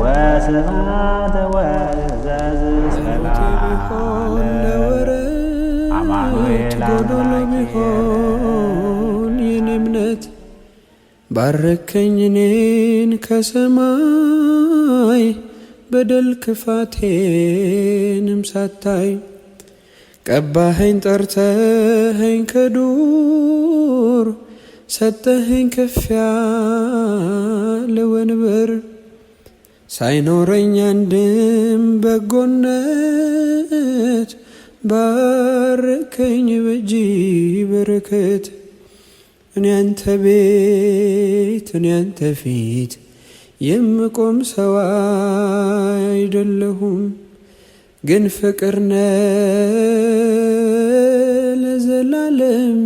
ወስብሐት ወዘዝ አማኑኤል ጎዶሎ ቢሆን የኔ እምነት ባረከኝ እኔን ከሰማይ በደል ክፋቴንም ሳታይ ቀባኸኝ ጠርተኸኝ ከዱር ሰጠኸኝ ከፍ ያለ ወንበር ሳይኖረኝ አንድም በጎነት ባረከኝ በእጅ በረከት። እኔ አንተ ቤት እኔ አንተ ፊት የምቆም ሰው አይደለሁም፣ ግን ፍቅር ነህ ለዘላለም